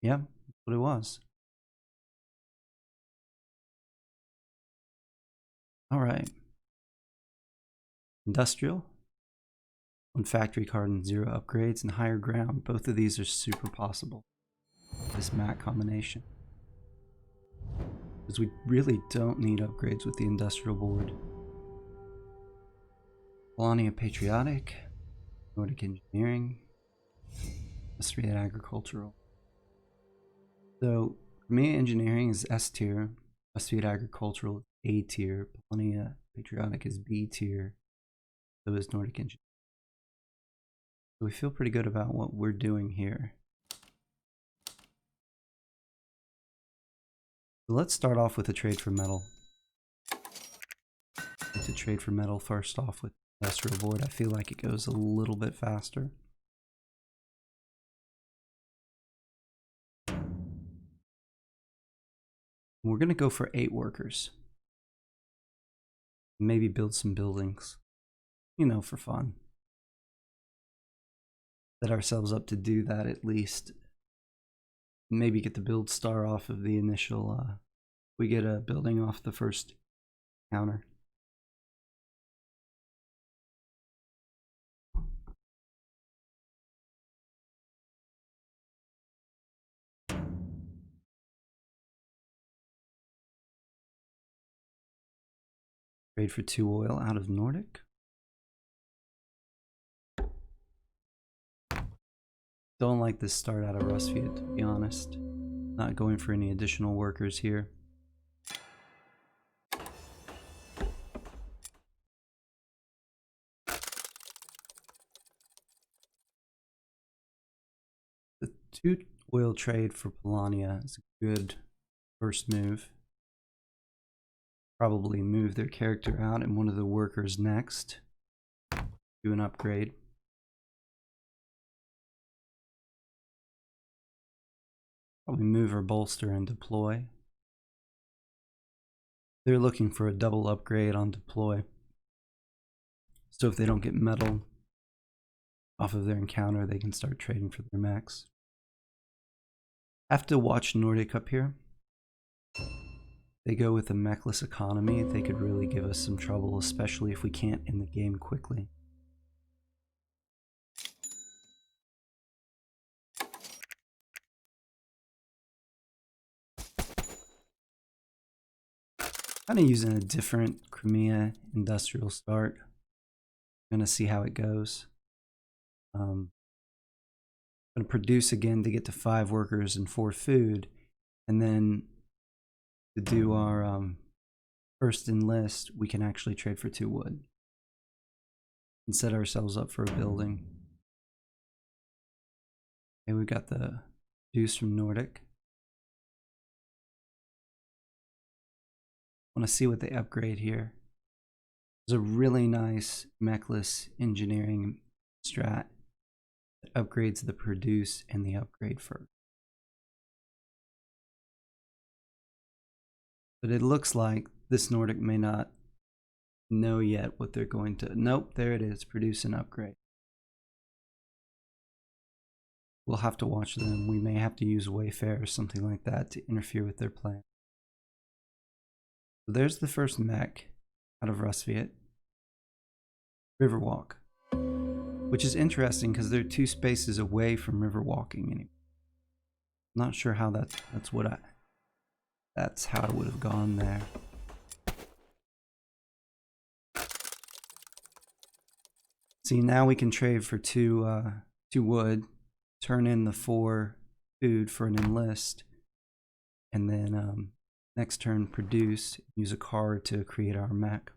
Yeah, that's what it was. All right. Industrial. 1 factory card and 0 upgrades, and higher ground. Both of these are super possible. This mat combination. Because we really don't need upgrades with the industrial board. Polania Patriotic. Nordic Engineering. Rusviet Agricultural. So, Crimea Engineering is S tier. Rusviet Agricultural is A tier. Polania Patriotic is B tier. So is Nordic Engineering. So we feel pretty good about what we're doing here. So let's start off with a trade for metal. To trade for metal first off with industrial board. I feel like it goes a little bit faster. We're going to go for 8 workers. Maybe build some buildings, you know, for fun. Set ourselves up to do that at least. Maybe get the build star off of the initial, we get a building off the first counter. Trade for 2 oil out of Nordic. Don't like this start out of Rusviet, to be honest. Not going for any additional workers here. The 2 oil trade for Polania is a good first move. Probably move their character out and one of the workers next. Do an upgrade. Probably move or bolster and deploy. They're looking for a double upgrade on deploy. So if they don't get metal off of their encounter, they can start trading for their mechs. Have to watch Nordic up here. They go with a mechless economy. They could really give us some trouble, especially if we can't end the game quickly. Kind of using a different Crimea industrial start. Gonna see how it goes. Gonna produce again to get to 5 workers and 4 food, and then to do our first enlist, we can actually trade for 2 wood and set ourselves up for a building. Okay, we've got the juice from Nordic. Want to see what they upgrade here. There's a really nice mechless engineering strat that upgrades the produce and the upgrade first. But it looks like this Nordic may not know yet what they're going to. Nope, there it is. Produce and upgrade. We'll have to watch them. We may have to use Wayfair or something like that to interfere with their plan. So there's the first mech out of Rusviet. Riverwalk. Which is interesting because they're 2 spaces away from river walking anyway. Not sure how that's how I would have gone there. See, now we can trade for 2 wood, turn in the 4 food for an enlist, and then next turn produce, use a card to create our mech.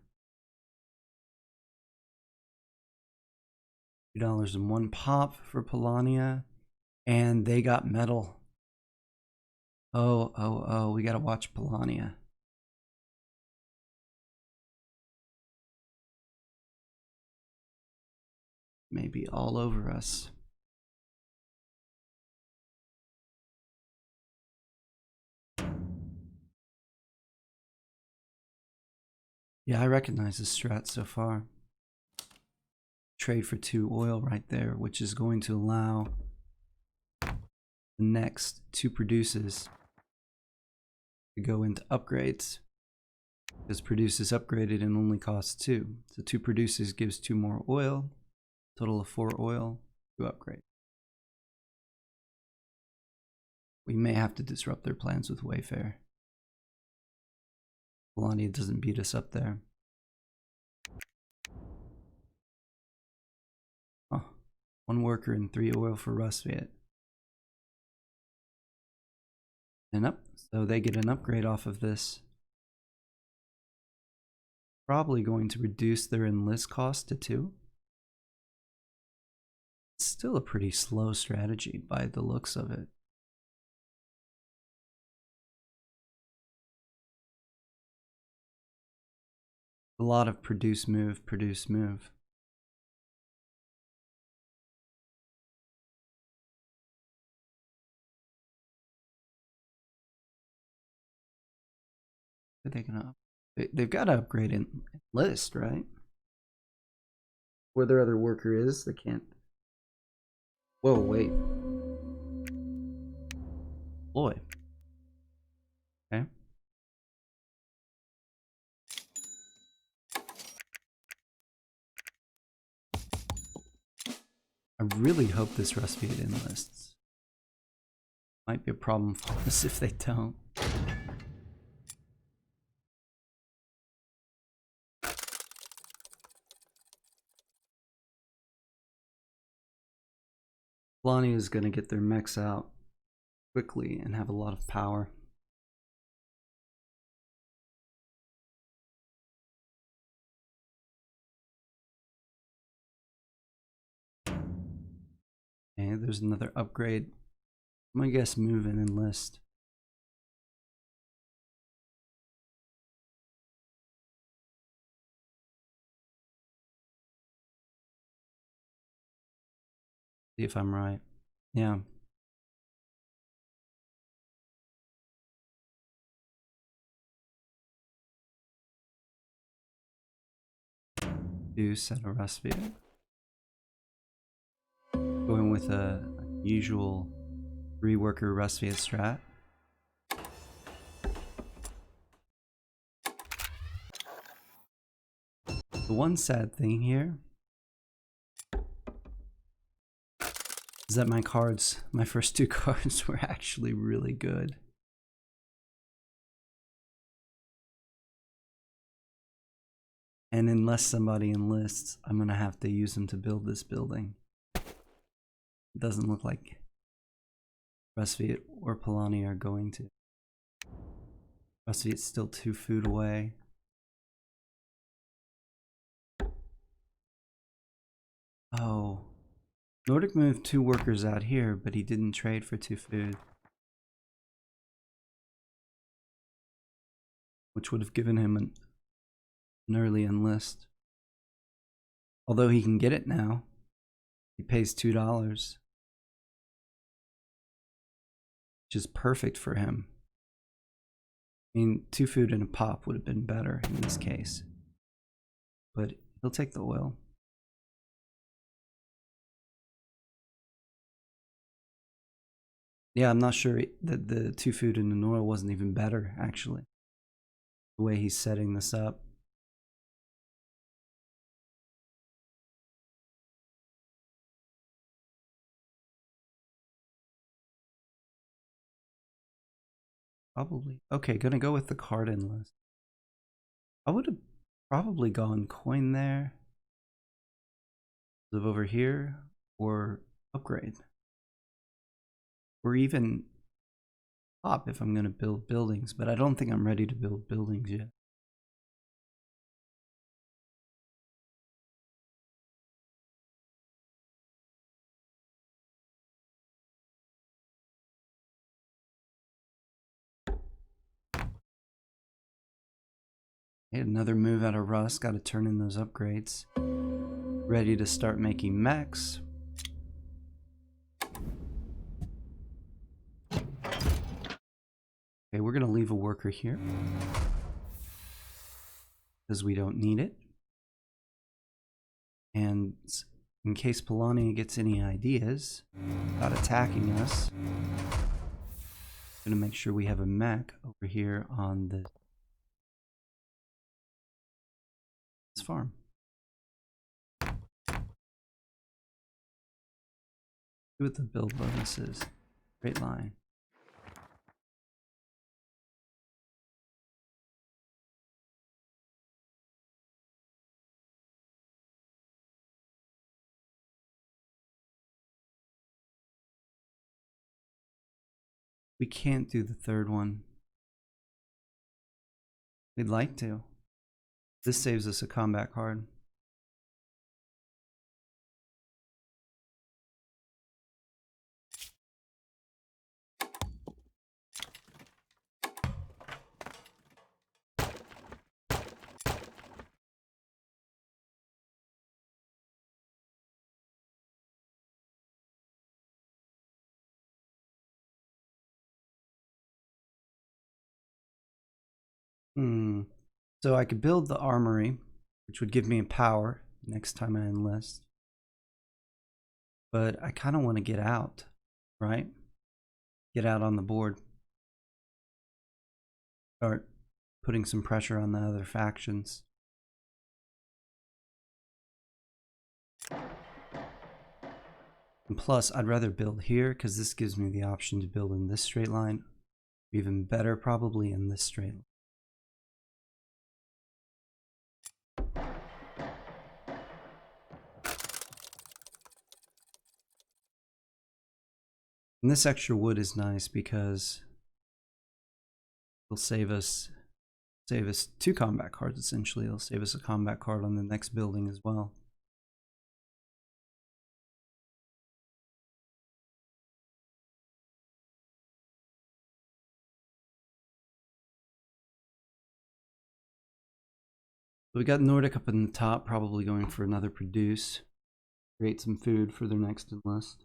$2.01 pop for Polania, and they got metal. Oh, we gotta watch Polania. Maybe all over us. Yeah, I recognize this strat so far. Trade for 2 oil right there, which is going to allow the next 2 produces to go into upgrades. Because produce is upgraded and only costs 2. So 2 produces gives 2 more oil. Total of 4 oil to upgrade. We may have to disrupt their plans with Wayfair. Polania doesn't beat us up there. Oh, 1 worker and 3 oil for Rusviet. And up, so they get an upgrade off of this. Probably going to reduce their enlist cost to 2. It's still a pretty slow strategy by the looks of it. A lot of produce, move, produce, move. Are they gonna? They've got to upgrade in list, right? Where their other worker is, they can't. Whoa, wait. Boy. Okay. I really hope this Rusviet enlists. Might be a problem for us if they don't. Polania is going to get their mechs out quickly and have a lot of power. Okay, there's another upgrade. I'm going to guess move and enlist. See if I'm right. Yeah. Deuce at a Rusviet. Going with a usual 3 worker Rusviet strat. The one sad thing here is that my cards, my first 2 cards were actually really good. And unless somebody enlists, I'm going to have to use them to build this building. It doesn't look like Rusviet or Polania are going to. Rusviet's still 2 food away. Oh. Nordic moved 2 workers out here, but he didn't trade for 2 food. Which would have given him an early enlist. Although he can get it now. He pays $2. Which is perfect for him. I mean, 2 food and a pop would have been better in this case. But he'll take the oil. Yeah, I'm not sure that the 2 food and an oil wasn't even better, actually. The way he's setting this up. Probably. Okay, gonna go with the card enlist. I would have probably gone coin there. Live over here. Or upgrade. Or even pop if I'm gonna build buildings. But I don't think I'm ready to build buildings yet. Okay, another move out of Rust. Got to turn in those upgrades. Ready to start making mechs. Okay, we're going to leave a worker here. Because we don't need it. And in case Polania gets any ideas about attacking us. I'm gonna make sure we have a mech over here on this farm. See what the build bonus is. Straight line. We can't do the third one. We'd like to. This saves us a combat card. So I could build the armory, which would give me a power next time I enlist. But I kind of want to get out, right? Get out on the board. Start putting some pressure on the other factions. And plus, I'd rather build here because this gives me the option to build in this straight line. Even better, probably in this straight line. And this extra wood is nice because it'll save us 2 combat cards essentially. It'll save us a combat card on the next building as well. We got Nordic up in the top, probably going for another produce. Create some food for their next enlist.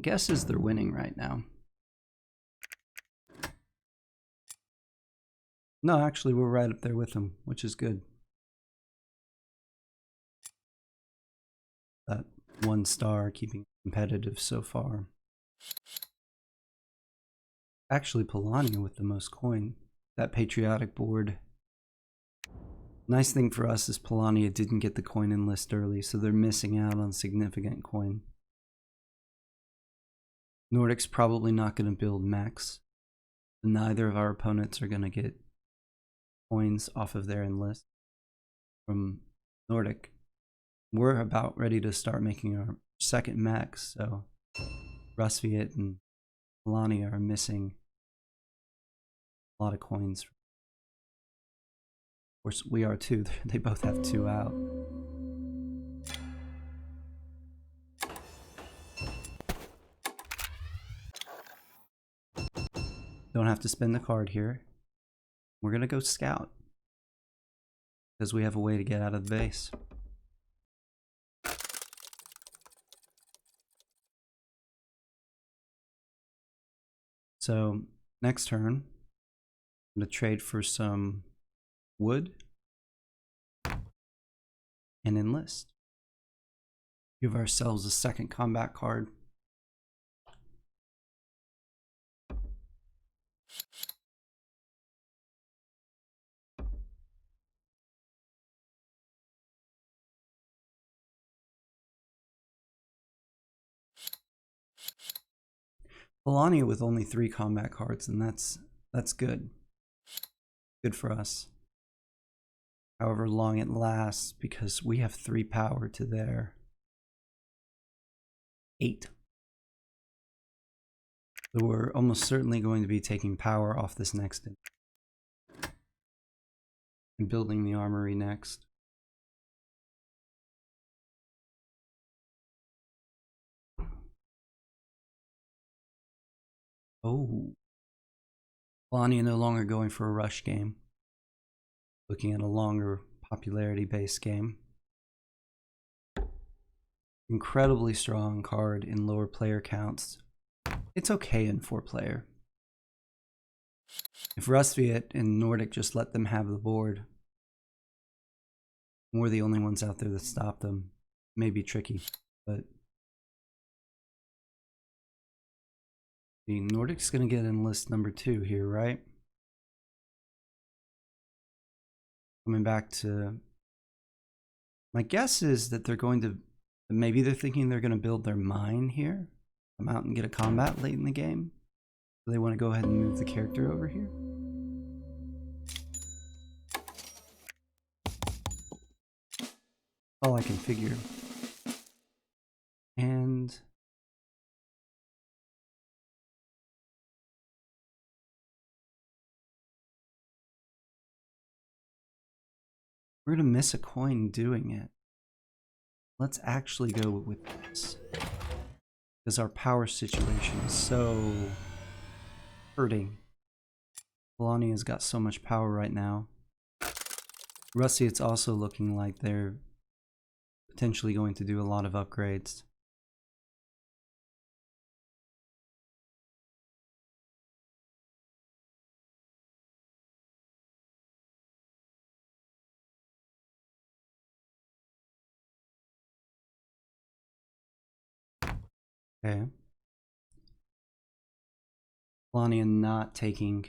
Guess is they're winning right now. No, actually we're right up there with them, which is good. That 1 star keeping competitive so far. Actually Polania with the most coin. That Patriotic board. Nice thing for us is Polania didn't get the coin enlist early, so they're missing out on significant coin. Nordic's probably not going to build mechs. Neither of our opponents are going to get coins off of their enlist from Nordic. We're about ready to start making our second mech, so Rusviet and Polania are missing a lot of coins. Of course, we are too. They both have 2 out. Don't have to spend the card here. We're going to go scout because we have a way to get out of the base. So next turn, I'm going to trade for some wood and enlist. Give ourselves a second combat card. Polania with only 3 combat cards, and that's good. Good for us. However long it lasts, because we have 3 power to their 8. So we're almost certainly going to be taking power off this next and building the armory next. Oh. Polania no longer going for a rush game. Looking at a longer popularity-based game. Incredibly strong card in lower player counts. It's okay in 4-player. If Rusviet and Nordic just let them have the board, We're the only ones out there that stop them. May be tricky, but the Nordic's gonna get in list number 2 here, right? Coming back to, my guess is that they're going to, maybe they're thinking they're gonna build their mine here, come out and get a combat late in the game. So they want to go ahead and move the character over here. All I can figure. And we're gonna miss a coin doing it. Let's actually go with this, because our power situation is so hurting. Polania's got so much power right now. Rusviet's also looking like they're potentially going to do a lot of upgrades. Okay. Polania not taking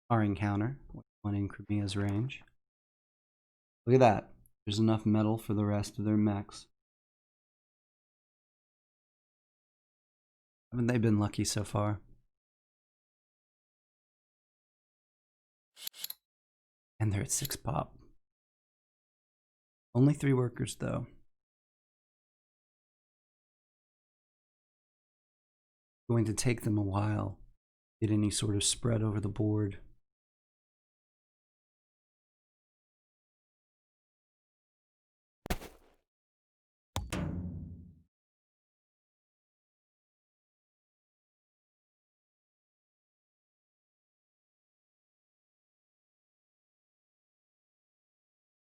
our encounter, one in Crimea's range. Look at that. There's enough metal for the rest of their mechs. Haven't they been lucky so far? And they're at 6 pop. Only 3 workers though. Going to take them a while to get any sort of spread over the board.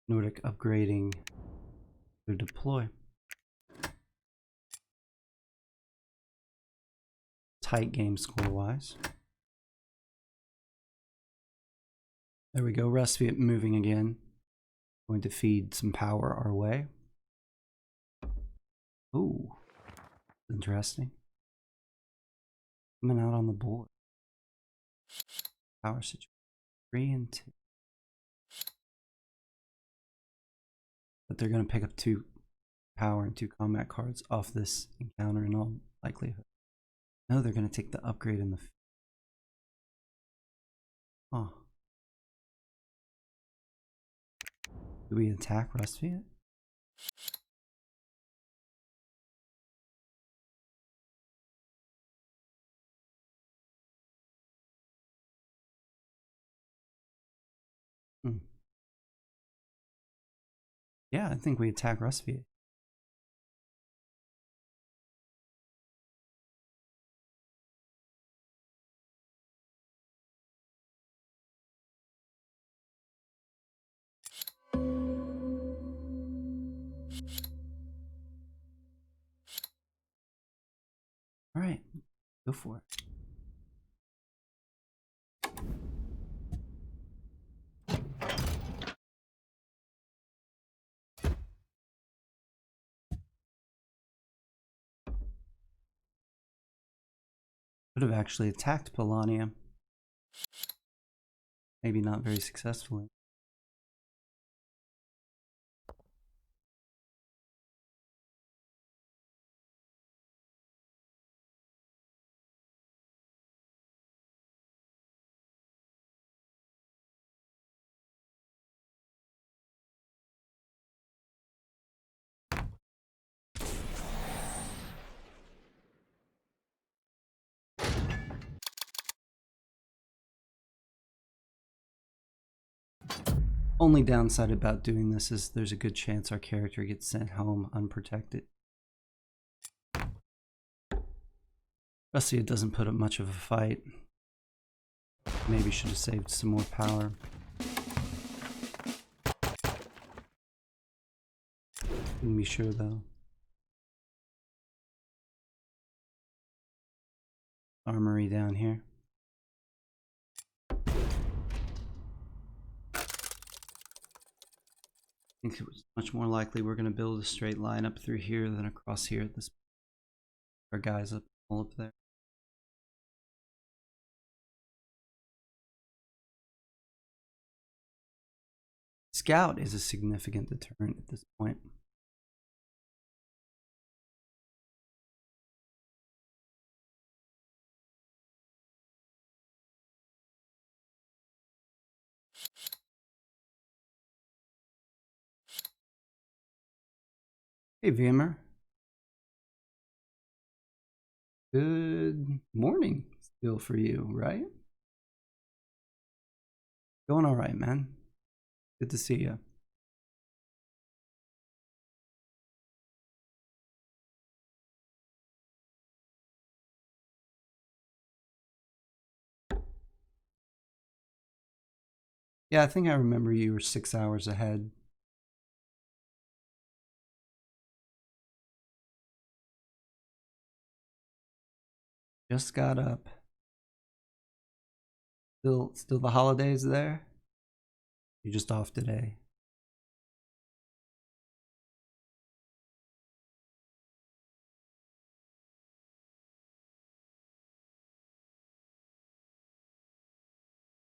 Nordic upgrading their deploy. Tight game score wise. There we go. Rusviet moving again. Going to feed some power our way. Ooh, interesting. Coming out on the board. Power situation 3 and 2. But they're going to pick up 2 power and 2 combat cards off this encounter in all likelihood. No, they're going to take the upgrade in the. Oh. Do we attack Rusviet? Yeah, I think we attack Rusviet. All right, go for it. Could have actually attacked Polania. Maybe not very successfully. Only downside about doing this is there's a good chance our character gets sent home unprotected. Rusviet doesn't put up much of a fight. Maybe should have saved some more power. Couldn't be sure though. Armory down here. think it's much more likely we're going to build a straight line up through here than across here at this point. Our guys up all up there. Scout is a significant deterrent at this point. Hey, Vimmer. Good morning still for you, right? Going all right, man. Good to see you. Yeah, I think I remember you were 6 hours ahead. Just got up. Still the holidays there? You're just off today.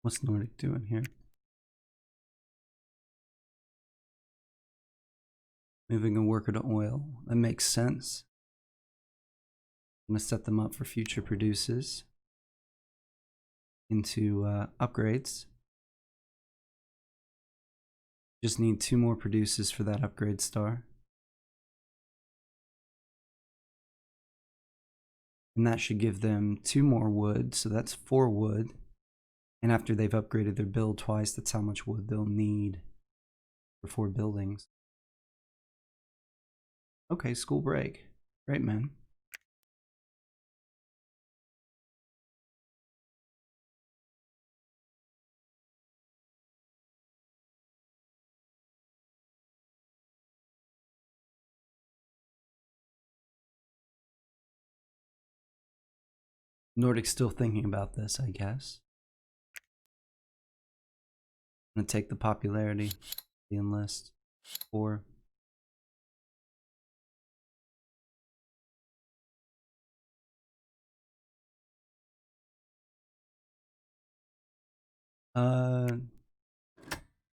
What's Nordic doing here? Moving a worker to oil. That makes sense. I'm gonna set them up for future produces into upgrades. Just need 2 more produces for that upgrade star. And that should give them 2 more wood, so that's 4 wood. And after they've upgraded their build twice, that's how much wood they'll need for 4 buildings. Okay, school break. Great, man. Nordic's still thinking about this, I guess. I'm gonna take the popularity, the enlist, 4.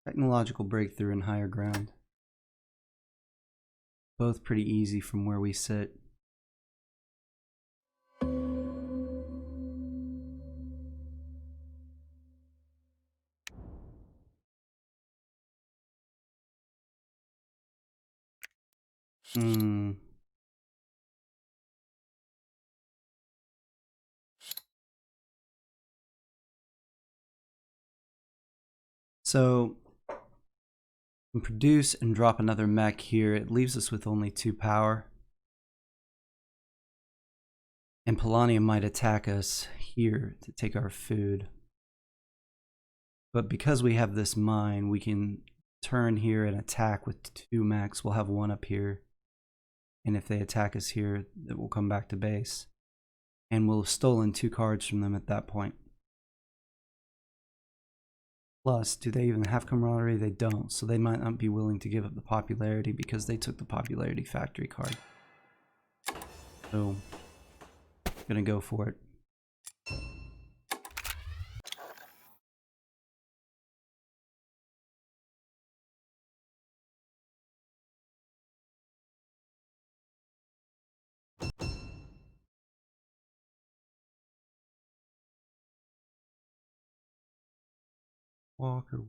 Technological breakthrough and higher ground. Both pretty easy from where we sit. So, produce and drop another mech here. It leaves us with only 2 power. And Polania might attack us here to take our food. But because we have this mine, we can turn here and attack with 2 mechs. We'll have 1 up here. And if they attack us here, it will come back to base. And we'll have stolen 2 cards from them at that point. Plus, do they even have camaraderie? They don't, so they might not be willing to give up the popularity because they took the popularity factory card. So, gonna go for it. Walker.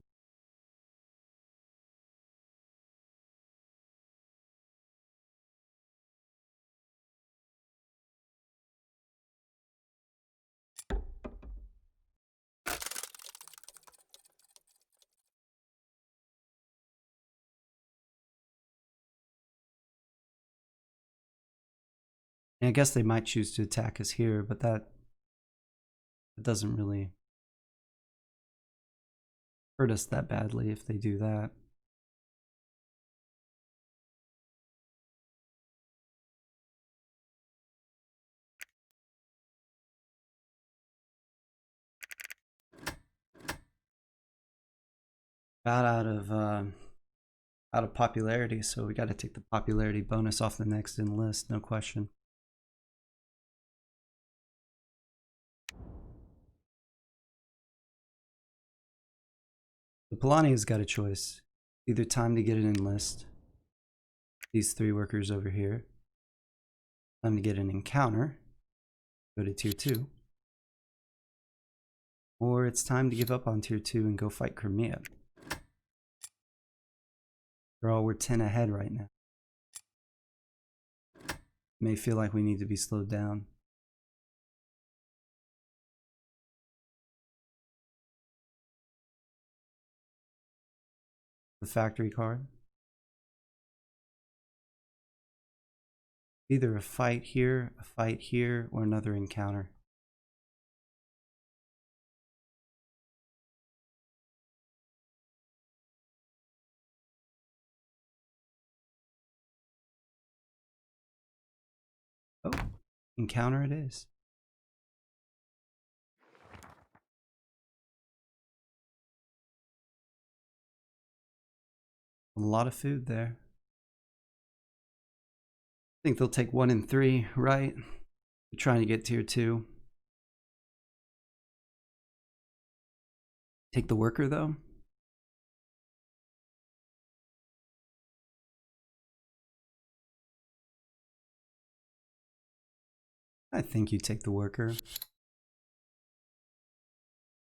And I guess they might choose to attack us here, but that doesn't really hurt us that badly if they do that. About out of out of popularity, so we got to take the popularity bonus off the next in list, no question. The Polania's got a choice. Either time to get an enlist, these 3 workers over here. Time to get an encounter, go to tier 2. Or it's time to give up on tier 2 and go fight Crimea. After all, we're 10 ahead right now. May feel like we need to be slowed down. The factory card. Either a fight here, or another encounter. Oh, encounter it is. A lot of food there. I think they'll take 1 and 3, right? They're trying to get tier 2. Take the worker though. I think you take the worker. I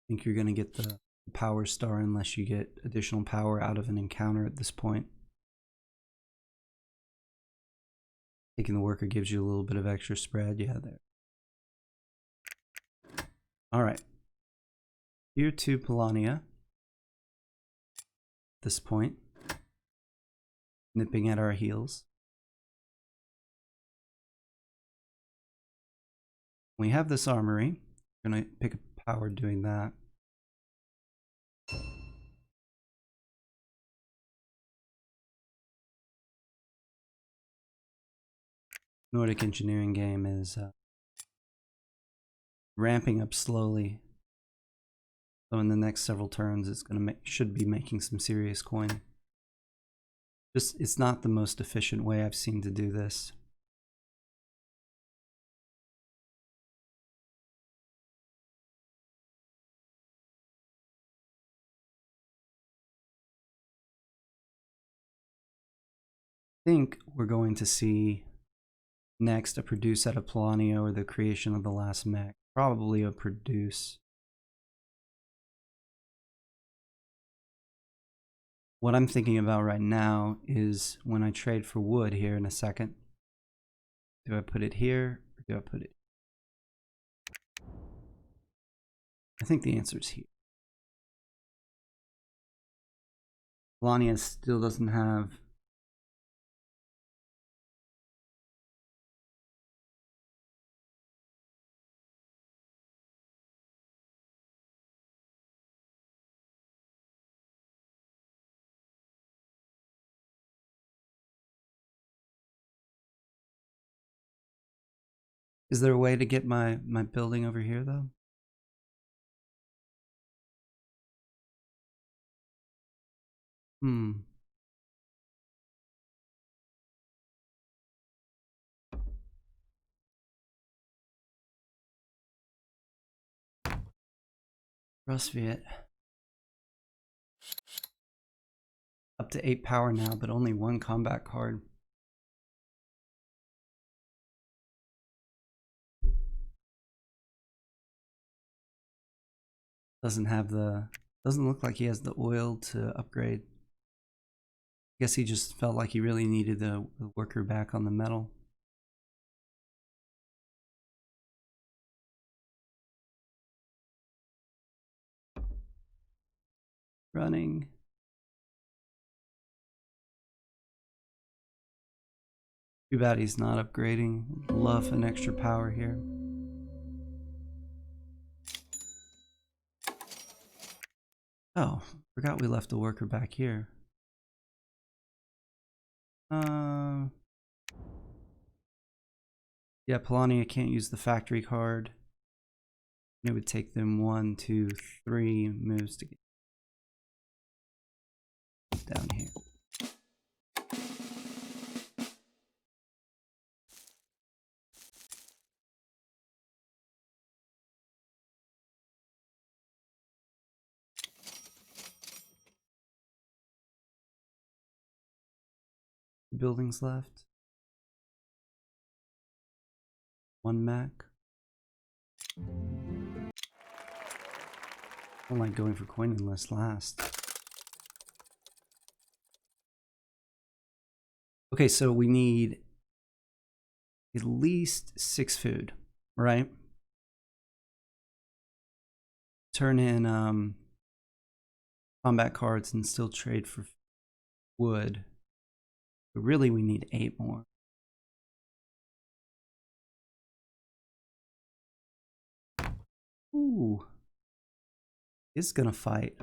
think you're going to get the power star unless you get additional power out of an encounter at this point. Taking the worker gives you a little bit of extra spread. Yeah, there. All right. Tier 2 Polania. At this point, nipping at our heels. We have this armory. I'm going to pick a power doing that. Nordic engineering game is ramping up slowly. So in the next several turns, it's going to should be making some serious coin. Just it's not the most efficient way I've seen to do this. I think we're going to see next a produce out of Polania or the creation of the last mech. Probably a produce. What I'm thinking about right now is when I trade for wood here in a second. Do I put it here or do I put it? I think the answer is here. Polania still doesn't have Is there a way to get my building over here though? Rusviet. Up to 8 power now, but only 1 combat card. Doesn't look like he has the oil to upgrade. I guess he just felt like he really needed the worker back on the metal. Running. Too bad he's not upgrading. Love an extra power here. Oh, forgot we left the worker back here. Yeah, Polania can't use the factory card. It would take them 1, 2, 3 moves to get down here. buildings left. 1 mech. I don't like going for coin enlist last. Okay, so we need at least 6 food, right? Turn in combat cards and still trade for wood. But really we need 8 more. Ooh. It's gonna fight.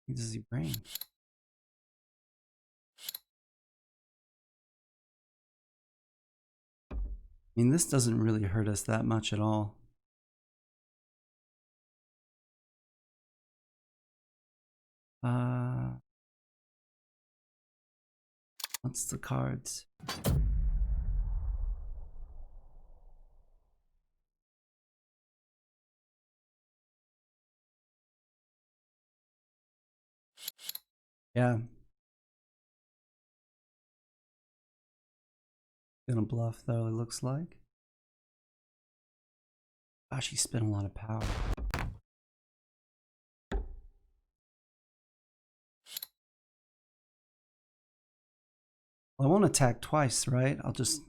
What does he bring? I mean, this doesn't really hurt us that much at all. What's the cards? Yeah. Gonna bluff though, it looks like. Gosh, he spent a lot of power. Well, I won't attack twice, right? I'll just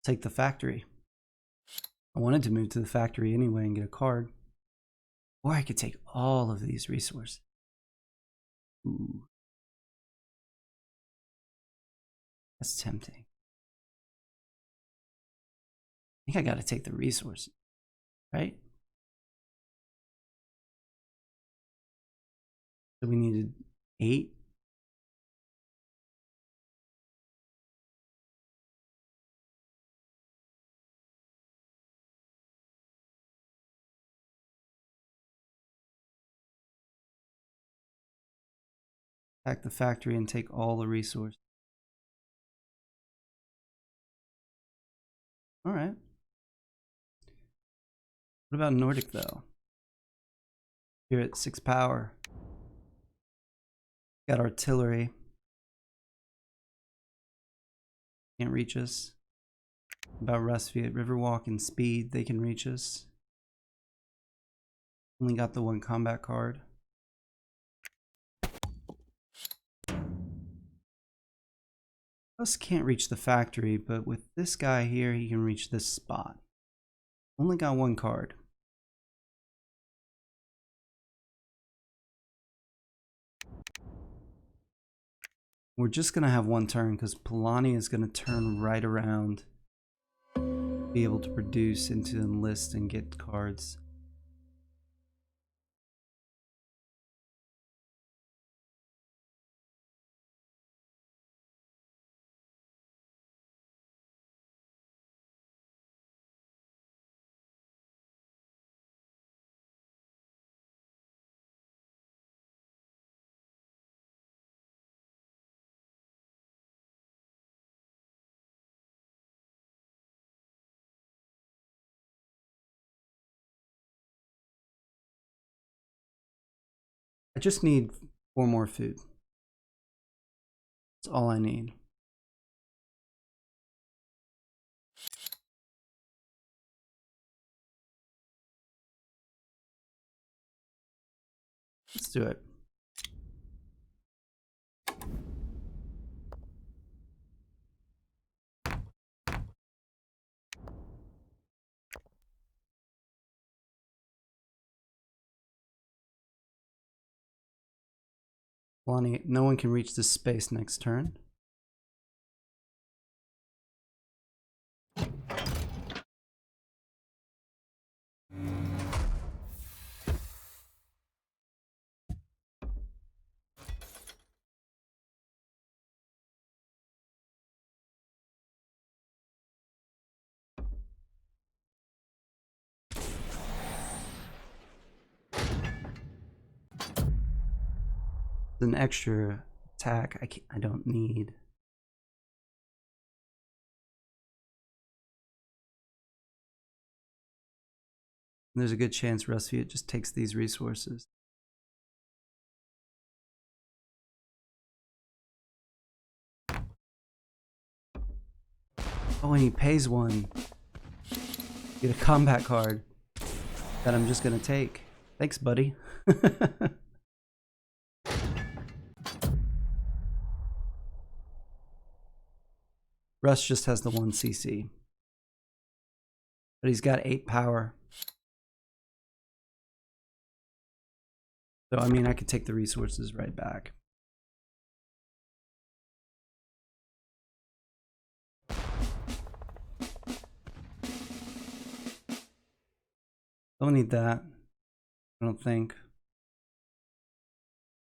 take the factory. I wanted to move to the factory anyway and get a card. Or I could take all of these resources. Ooh. That's tempting. I think I gotta take the resources, right? So we needed 8. Attack the factory and take all the resources. Alright. What about Nordic though? Here at 6 power. Got artillery. Can't reach us. About Rusviet, Riverwalk and speed, they can reach us. Only got the 1 combat card. Us can't reach the factory, but with this guy here, he can reach this spot. Only got 1 card. We're just gonna have 1 turn because Polania is gonna turn right around, be able to produce into enlist and get cards. I just need 4 more food. That's all I need. Let's do it. Polania, no one can reach this space next turn. An extra attack. I don't need. And there's a good chance Rusviet just takes these resources. Oh, and he pays one. Get a combat card that I'm just gonna take. Thanks, buddy. Russ just has the 1 CC. But he's got 8 power. So, I mean, I could take the resources right back. Don't need that. I don't think.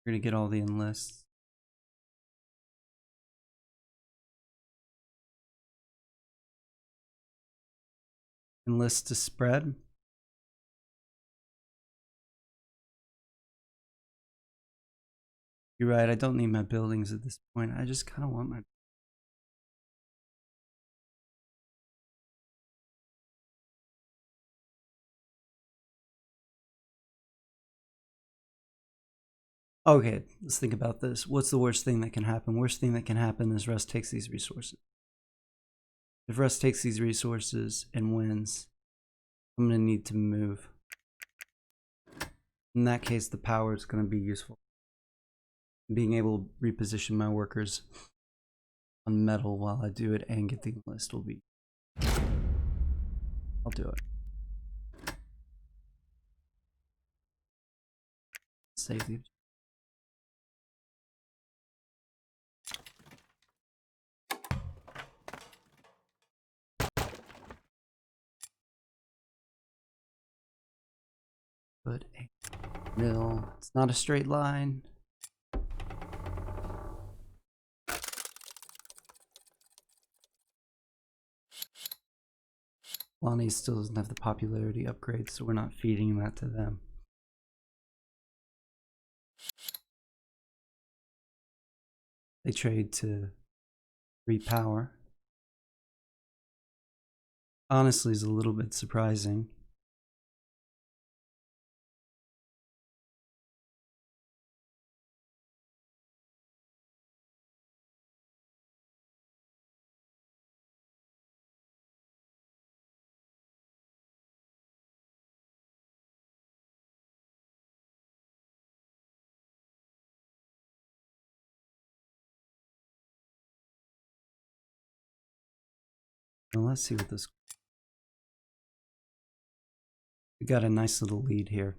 We're gonna get all the enlists. Enlist to spread. You're right, I don't need my buildings at this point. I just kind of want my... Okay, let's think about this. What's the worst thing that can happen? Worst thing that can happen is Russ takes these resources. If Russ takes these resources and wins, I'm going to need to move. In that case, the power is going to be useful. Being able to reposition my workers on metal while I do it and get the list will be... I'll do it. Save the... Put a mill. It's not a straight line. Polania still doesn't have the popularity upgrade, so we're not feeding that to them. They trade to repower. Honestly, is a little bit surprising. Now let's see what this... We got a nice little lead here.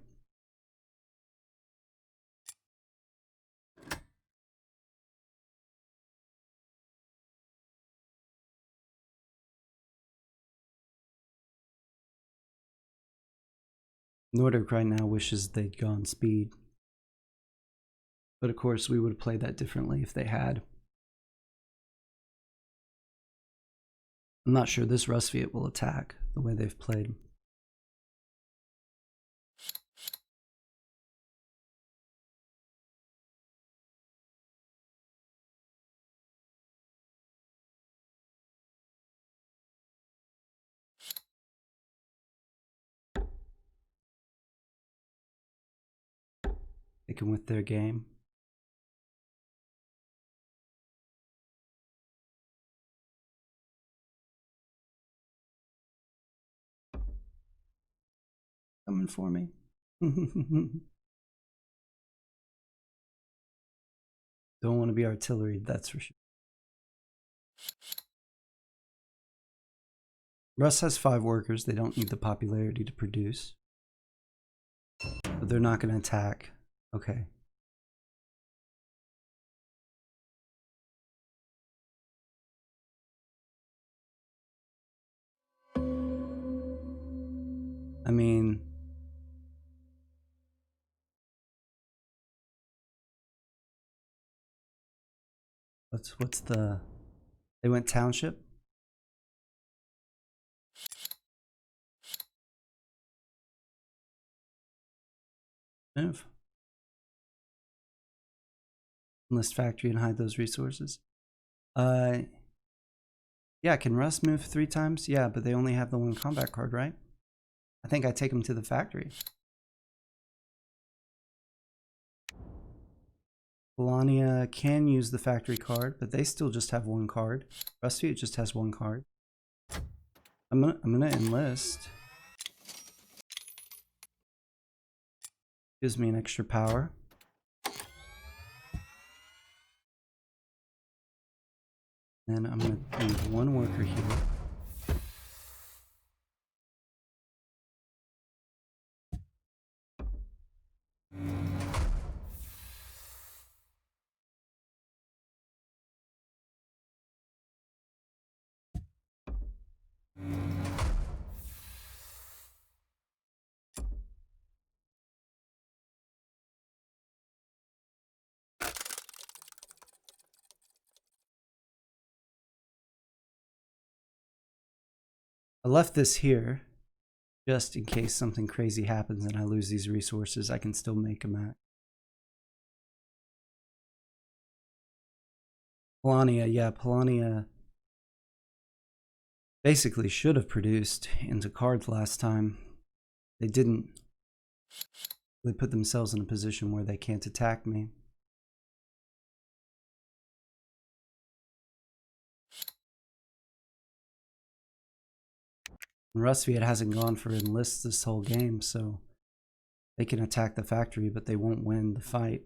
Nordic right now wishes they'd gone speed. But of course, we would have played that differently if they had. I'm not sure this Rusviet will attack the way they've played. Sticking with their game. Coming for me. Don't want to be artillery, that's for sure. Russ has 5 workers. They don't need the popularity to produce. But they're not going to attack. Okay. I mean... What's the... They went township? Move. Enlist factory and hide those resources. Yeah, can Rus move 3 times? Yeah, but they only have the 1 combat card, right? I think I take them to the factory. Polania can use the factory card, but they still just have 1 card. Rusviet just has 1 card. I'm gonna enlist. Gives me an extra power. Then I'm gonna leave 1 worker here. I left this here just in case something crazy happens and I lose these resources. I can still make a mech. Polania, yeah, Polania basically should have produced into cards last time. They didn't. They put themselves in a position where they can't attack me. Rusviet hasn't gone for enlists this whole game, so they can attack the factory, but they won't win the fight.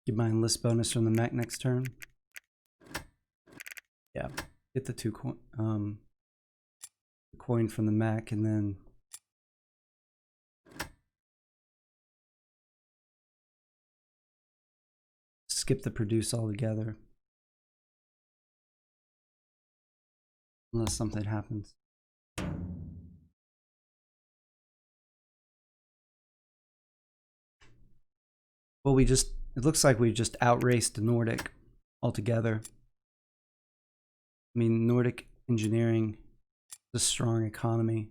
Get my enlist bonus from the mech next turn. Yeah, get the 2 coin from the mech, and then skip the produce altogether. Unless something happens. Well, it looks like we just outraced the Nordic altogether. I mean, Nordic engineering is a strong economy.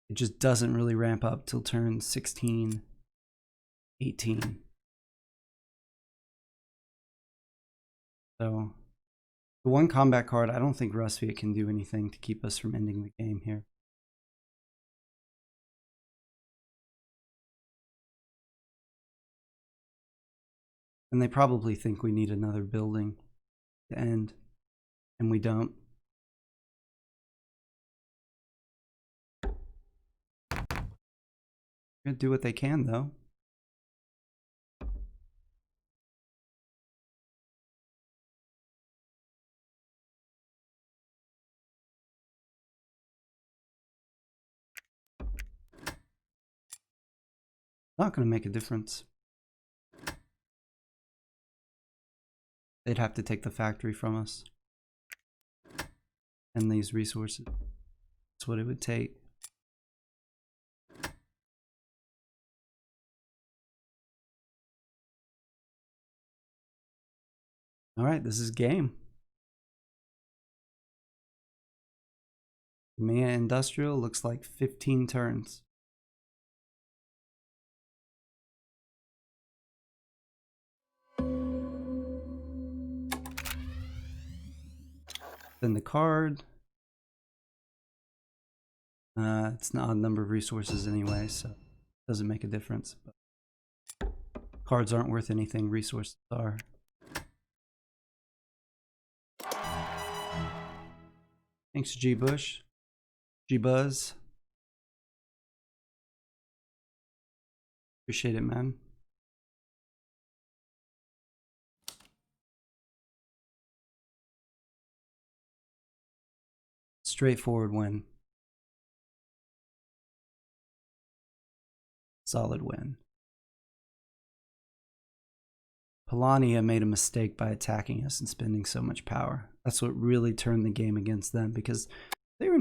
It just doesn't really ramp up till turn 16, 18. So, the 1 combat card, I don't think Rusviet can do anything to keep us from ending the game here. And they probably think we need another building to end, and we don't. Gonna do what they can, though. Not gonna make a difference. They'd have to take the factory from us. And these resources. That's what it would take. Alright, this is game. Crimea Industrial looks like 15 turns. Then the card. It's an odd number of resources anyway, so it doesn't make a difference. But cards aren't worth anything, resources are. Thanks, G Bush. G Buzz. Appreciate it, man. Straightforward win. Solid win. Polania made a mistake by attacking us and spending so much power. That's what really turned the game against them, because they were in a